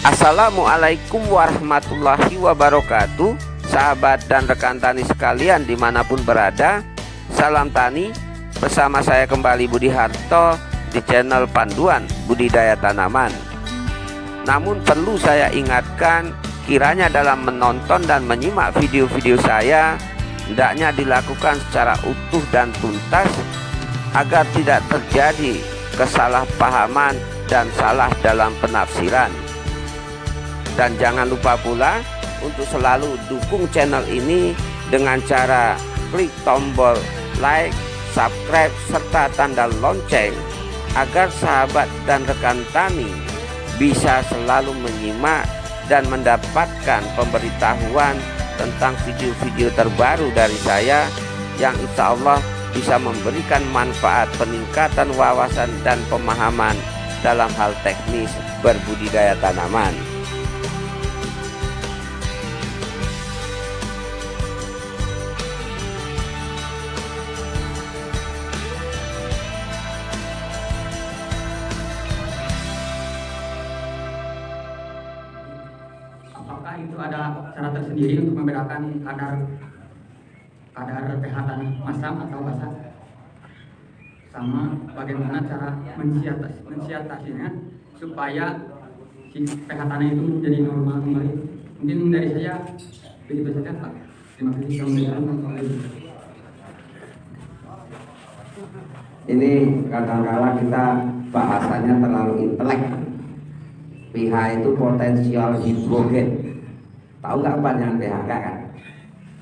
Assalamualaikum warahmatullahi wabarakatuh. Sahabat dan rekan tani sekalian dimanapun berada, salam tani. Bersama saya kembali Budi Harto di channel Panduan Budidaya Tanaman. Namun perlu saya ingatkan, kiranya dalam menonton dan menyimak video-video saya, hendaknya dilakukan secara utuh dan tuntas agar tidak terjadi kesalahpahaman dan salah dalam penafsiran. Dan jangan lupa pula untuk selalu dukung channel ini dengan cara klik tombol like, subscribe, serta tanda lonceng agar sahabat dan rekan tani bisa selalu menyimak dan mendapatkan pemberitahuan tentang video-video terbaru dari saya yang insya Allah bisa memberikan manfaat peningkatan wawasan dan pemahaman dalam hal teknis berbudidaya tanaman. Apakah itu ada cara tersendiri untuk membedakan kadar pH masam atau basah? Sama bagaimana cara mensiasatinya supaya si pH tanah itu menjadi normal kembali? Mungkin dari saya begitu saja, Pak. Terima kasih. Ini kadang-kala kita bahasanya terlalu intelek. pH itu potensial hidrogen. Tahu nggak apa yang pH kan?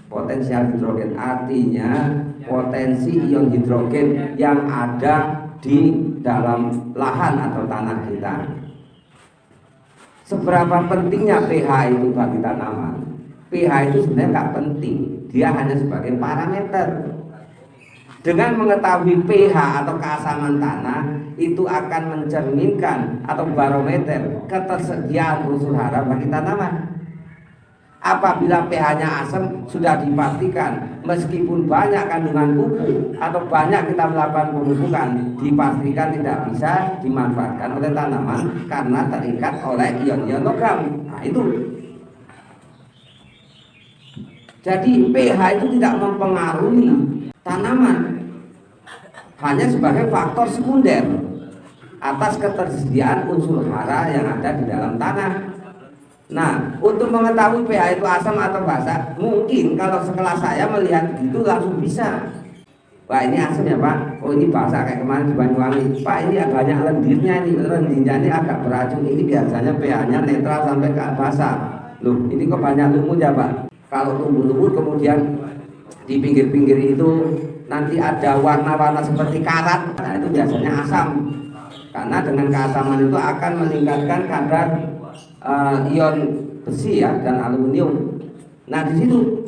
Potensial hidrogen artinya potensi ion hidrogen yang ada di dalam lahan atau tanah kita. Seberapa pentingnya pH itu bagi tanaman? pH itu sebenarnya nggak penting, dia hanya sebagai parameter. Dengan mengetahui pH atau keasaman tanah, itu akan mencerminkan atau barometer ketersediaan unsur hara bagi tanaman. Apabila pH-nya asam, sudah dipastikan meskipun banyak kandungan pupuk atau banyak kita melakukan pemupukan, dipastikan tidak bisa dimanfaatkan oleh tanaman karena terikat oleh ion-ion logam. Nah itu. Jadi pH itu tidak mempengaruhi tanaman, hanya sebagai faktor sekunder atas ketersediaan unsur hara yang ada di dalam tanah. Nah, untuk mengetahui pH itu asam atau basah, mungkin kalau sekelas saya melihat itu langsung bisa. Wah, ini asam ya Pak. Oh, ini basah kayak kemarin di Banyuwangi. Pak, ini banyak lendirnya, ini agak beracun. Ini biasanya pH-nya netral sampai ke basah. Loh, ini kok banyak lumut ya Pak? Kalau lumut kemudian di pinggir-pinggir itu nanti ada warna-warna seperti karat, nah itu biasanya asam. Karena dengan keasaman itu akan meningkatkan kadar ion besi ya dan aluminium. Nah di situ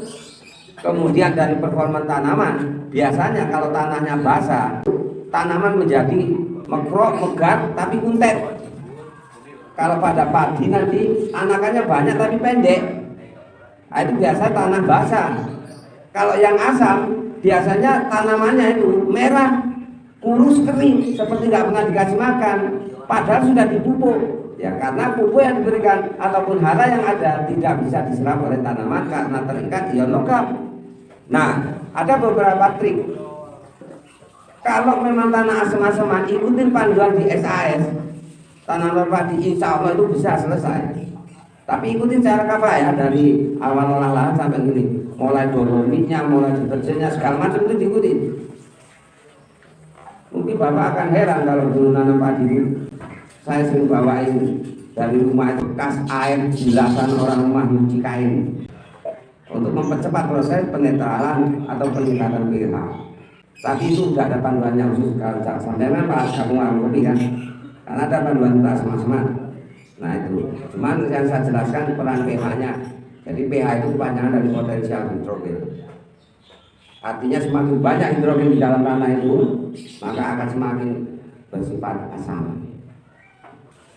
kemudian dari performa tanaman, biasanya kalau tanahnya basah, tanaman menjadi mekrok, megar tapi kuntet. Kalau pada padi nanti anakannya banyak tapi pendek. Nah, itu biasa tanah basah. Kalau yang asam biasanya tanamannya itu merah, kurus, kering, seperti nggak pernah dikasih makan, padahal sudah dipupuk. Ya karena pupuk yang diberikan ataupun hara yang ada tidak bisa diserap oleh tanaman karena terikat ion logam. Nah, ada beberapa trik. Kalau memang tanah asam-asaman, ikutin panduan di SAS, tanaman padi insya Allah itu bisa selesai. Tapi ikutin cara kafah ya, dari awal olah lahan sampai gini, mulai dolomitnya, mulai deterjennya, segala macam itu diikutin. Mungkin Bapak akan heran kalau dulu nanam padi itu saya sering bawain dari rumah itu bekas air jelasan orang rumah nyuci kain untuk mempercepat proses penetralan atau peningkatan pH. Tapi itu sudah ada panduannya khusus kalau sampai Pak kamu warung kopi kan, karena ada panduan untuk asam-asaman. Nah itu, cuman yang saya jelaskan peran pH-nya. Jadi pH itu kepanjangan dari potensial hidrogen. Artinya semakin banyak hidrogen di dalam tanah itu, maka akan semakin bersifat asam.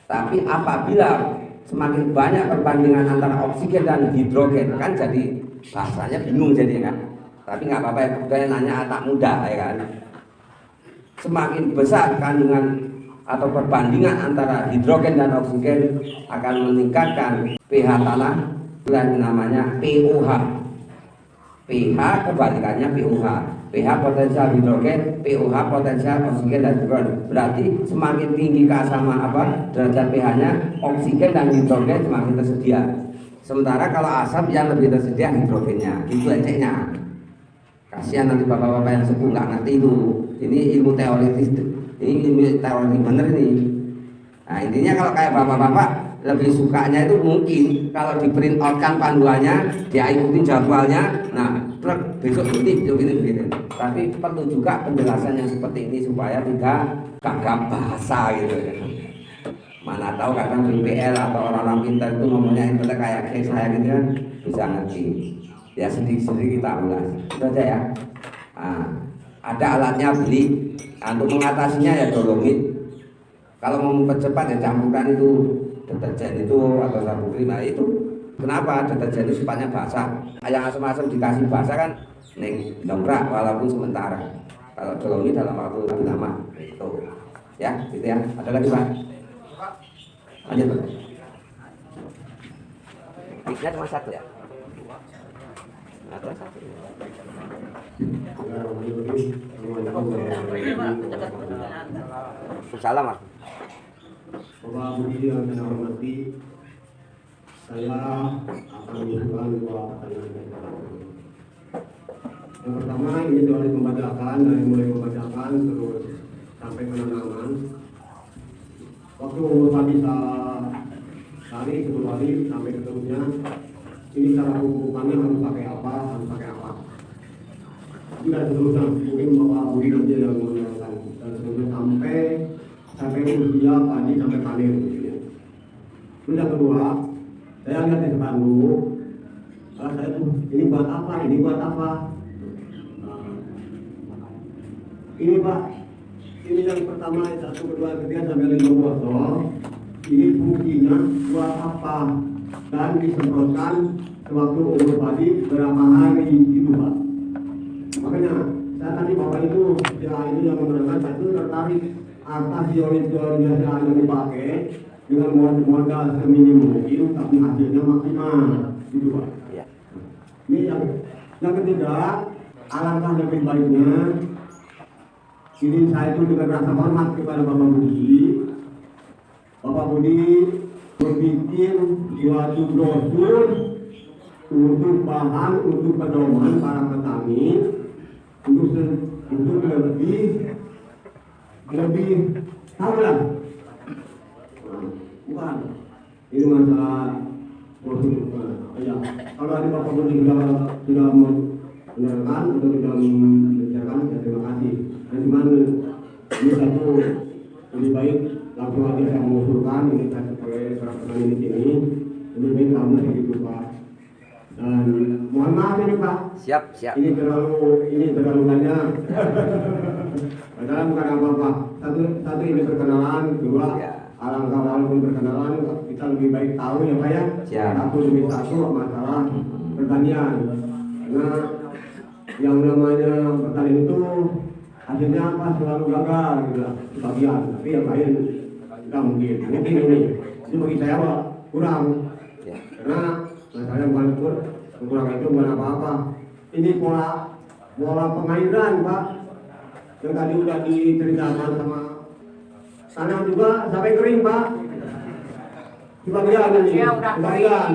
Tapi apabila semakin banyak perbandingan antara oksigen dan hidrogen, kan jadi bahasanya bingung jadi kan. Tapi nggak apa-apa ya, nanya anak muda ya kan. Semakin besar kandungan atau perbandingan antara hidrogen dan oksigen akan meningkatkan pH tanah, yang namanya pOH. pH kebalikannya pOH. pH potensial hidrogen, pOH potensial oksigen dan hidrogen. Berarti semakin tinggi keasaman derajat pH-nya, oksigen dan hidrogen semakin tersedia. Sementara kalau asam yang lebih tersedia hidrogennya, itu eceknya. Kasihan nanti bapak-bapak yang sepuh nggak ngerti itu. Ini ilmu teoritis, ini ilmu teori bener ini. Nah intinya kalau kayak bapak-bapak lebih sukanya itu mungkin kalau di print out kan panduannya, dia ikutin jadwalnya. Nah besok ini begini. Tapi perlu juga penjelasan yang seperti ini supaya tidak gagap bahasa gitu. Mana tahu kadang BPL atau orang-orang pintar itu ngomongnya internet kayak saya gitu kan bisa ngerti. Ya sedikit-sedikit kita ulas. Itu aja ya. Nah, ada alatnya beli. Untuk mengatasinya ya dolomit. Kalau mau mempercepat ya campurkan itu deterjen itu atau sabun krim itu. Kenapa deterjen itu sifatnya basah? Yang asam-asam dikasih basah kan neng dongkrak walaupun sementara. Kalau dolomit dalam waktu lebih lama itu. Ya, gitu ya. Ada lagi Pak? Lanjut Pak. Piknya cuma satu ya? Ada satu. Salam Mas. Bapak Budi yang saya hormati, saya akan menunjukkan dua pertanyaan. Yang pertama ini dari pembacakan, dari mulai pembacakan terus sampai penanaman. Waktu tadi hari kedua hari sampai ketemunya, ini cara hukumannya harus pakai apa, Tidak seterusnya, mungkin Bapak Budi nanti yang menjelaskan dan seterusnya sampai usia padi sampai panen. Terus yang kedua, saya lihat di depan dulu, saya tuh ini buat apa? Ini Pak, ini yang pertama 1, 2, 3 sampai 5 botol. Ini fungsinya buat apa? Dan disemprotkan sewaktu umur padi berapa hari itu Pak. Makanya saya tadi Bapak itu ya ini yang menerangkan, saya itu tertarik atas teori-teori yang dipakai dengan modal seminim mungkin tapi hasilnya maksimal gitu Pak. Ini yang ketiga, alangkah lebih baiknya ini saya itu dengan rasa hormat kepada Bapak Budi berbikin suatu brosur untuk bahan untuk pedoman para petani untuk lebih tahu lah. Bukan ini masalah brosur ya. Kalau ada Bapak Budi sudah menerangkan atau sudah menjelaskan ya terima kasih. Dan cuman ini satu lebih baik langsung aja saya mengusulkan ini saya sebagai petani di sini lebih baik kamu begitu Pak. Dan mohon maaf ini Pak. Siap. Ini terlalu banyak. Padahal bukan apa-apa. Satu ini perkenalan, kedua alangkah walaupun perkenalan kita lebih baik tahu ya Pak ya. Siap. Satu masalah pertanian. Karena yang namanya pertanian itu hasilnya apa selalu gagal gitu lah sebagian, tapi yang lain tidak mungkin ini bagi saya Pak kurang karena saya bukan kurang itu bukan apa-apa. Ini pola pengairan Pak yang tadi udah diceritakan sama tanah juga sampai kering Pak sebagian ini sebagian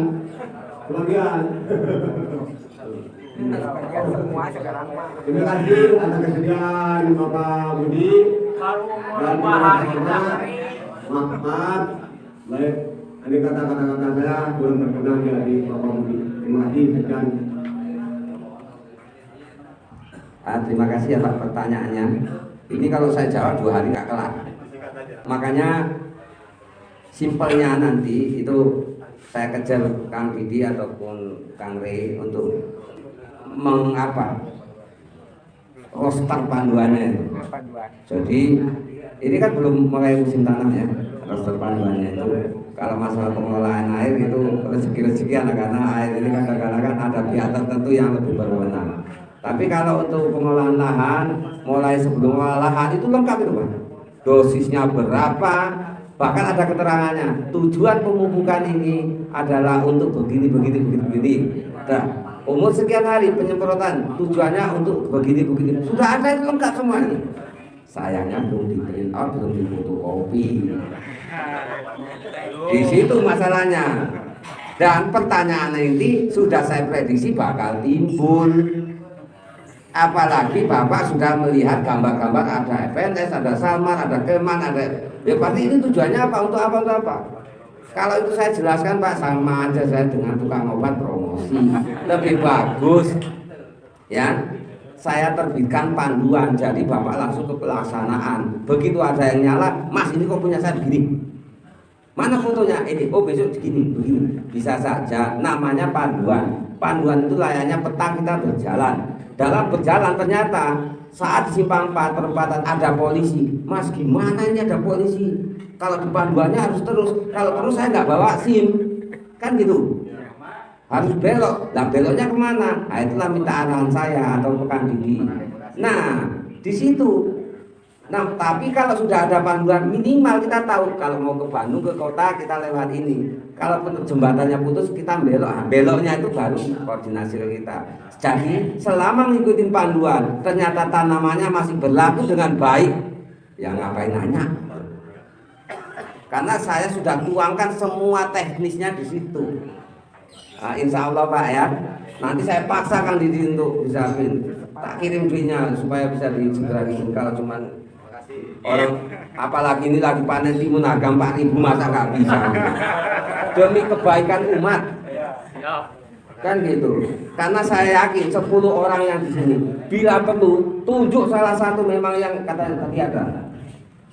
terima kasih atas kesediaan Bapak Budi dan maaf baik ini kata-kata saya kurang berkenan dari Bapak Budi. Terima kasih sekian. Terima kasih atas pertanyaannya. Ini kalau saya jawab 2 hari nggak kelar. Makanya simpelnya nanti itu saya kejar Kang Didi ataupun Kang Rey untuk roster panduannya itu. Jadi ini kan belum mulai musim tanam ya, roster panduannya itu. Kalau masalah pengelolaan air itu rezeki karena air ini kadang-kadang ada pihak tertentu yang lebih berwenang. Tapi kalau untuk pengolahan lahan, mulai sebelum lahan itu lengkap itu Pak. dosisnya berapa, bahkan ada keterangannya. Tujuan pemupukan ini adalah untuk begini. Nah, umur sekian hari penyemprotan tujuannya untuk begini. Sudah ada itu lengkap semua ini. Sayangnya belum di print out, belum difotokopi. Di situ masalahnya. Dan pertanyaan ini sudah saya prediksi bakal timbul. Apalagi Bapak sudah melihat gambar-gambar ada FNS, ada Salman, ada Keman, ada ya pasti ini tujuannya apa? Untuk apa? Kalau itu saya jelaskan Pak, sama aja saya dengan tukang obat promosi. Lebih bagus ya saya terbitkan panduan, jadi Bapak langsung ke pelaksanaan. Begitu ada yang nyala, Mas ini kok punya saya begini, mana fotonya? Ini, oh besok begini. Bisa saja, namanya panduan. Panduan itu layaknya peta kita berjalan. Dalam berjalan ternyata saat di simpang 4 perempatan ada polisi. Mas gimana ini ada polisi? Kalau di panduannya harus terus. Kalau terus saya nggak bawa SIM, kan gitu. Harus belok. Nah beloknya kemana? Nah itulah minta arahan saya atau rekan Didi. Nah di situ. Nah tapi kalau sudah ada panduan minimal kita tahu kalau mau ke Bandung ke kota kita lewat ini. Kalau jembatannya putus kita belok. Nah, beloknya itu baru koordinasi ke kita. Jadi selama mengikuti panduan ternyata tanamannya masih berlaku dengan baik, ya ngapain nanya? Karena saya sudah tuangkan semua teknisnya di situ. Nah, insya Allah Pak ya. Nanti saya paksa Kang Didi untuk bisa tak kirim duitnya supaya bisa segera bikin. Kalau cuman orang apalagi ini lagi panen timun harga 4.000 masa nggak bisa demi kebaikan umat kan gitu. Karena saya yakin 10 orang yang di sini bila perlu tunjuk salah satu memang yang katanya tadi ada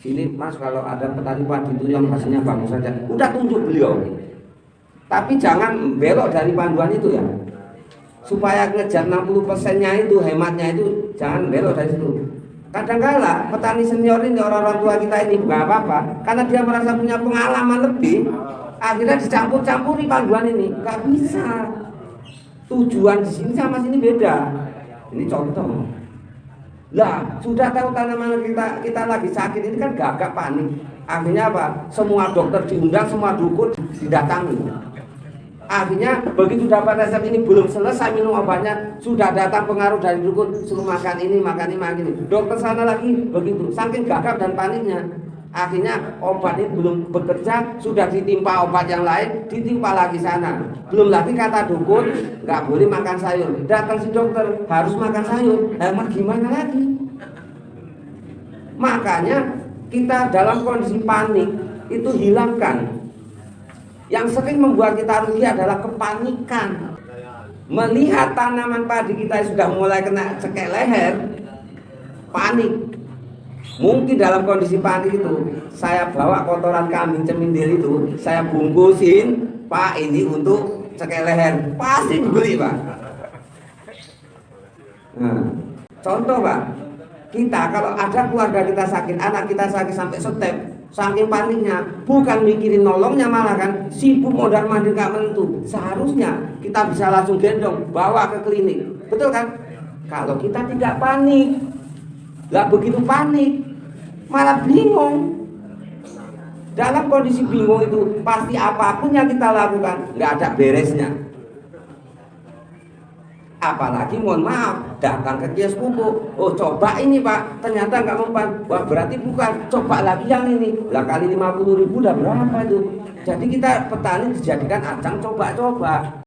sini Mas, kalau ada petani padi itu yang hasilnya bagus saja udah tunjuk beliau, tapi jangan belok dari panduan itu ya, supaya ngejar 60%-nya itu hematnya itu jangan belok dari situ. Kadang-kala petani senior ini orang-orang tua kita ini nggak apa-apa karena dia merasa punya pengalaman lebih, akhirnya dicampur-campuri panduan ini, nggak bisa. Tujuan di sini sama sini beda. Ini contoh. Lah sudah tahu tanaman kita lagi sakit ini kan gagap panik. Akhirnya apa? Semua dokter diundang, semua dukun didatangi. Akhirnya begitu dapat resep ini belum selesai minum obatnya sudah datang pengaruh dari dukun suruh makan ini. Dokter sana lagi begitu, saking gagap dan paniknya. Akhirnya obat ini belum bekerja sudah ditimpa obat yang lain, ditimpa lagi sana. Belum lagi kata dukun nggak boleh makan sayur. Datang si dokter harus makan sayur. Emang gimana lagi? Makanya kita dalam kondisi panik itu hilangkan. Yang sering membuat kita rugi adalah kepanikan. Melihat tanaman padi kita sudah mulai kena cekek leher, panik. Mungkin dalam kondisi panik itu, saya bawa kotoran kambing cemindil itu, saya bungkusin, Pak ini untuk cekek leher, pasti dibeli Pak. Nah, contoh Pak, kita kalau ada keluarga kita sakit, anak kita sakit sampai step, saking paniknya, bukan mikirin nolongnya malah kan sibuk modal mandir gak menentu. Seharusnya kita bisa langsung gendong, bawa ke klinik, betul kan? Kalau kita tidak panik, lah begitu panik, malah bingung. Dalam kondisi bingung itu pasti apapun yang kita lakukan nggak ada beresnya. Apalagi mohon maaf datang ke kios pupuk, oh coba ini Pak, ternyata nggak mempan, wah berarti bukan, coba lagi yang ini, lah kali 50.000 udah berapa itu. Jadi kita petani dijadikan ajang coba-coba.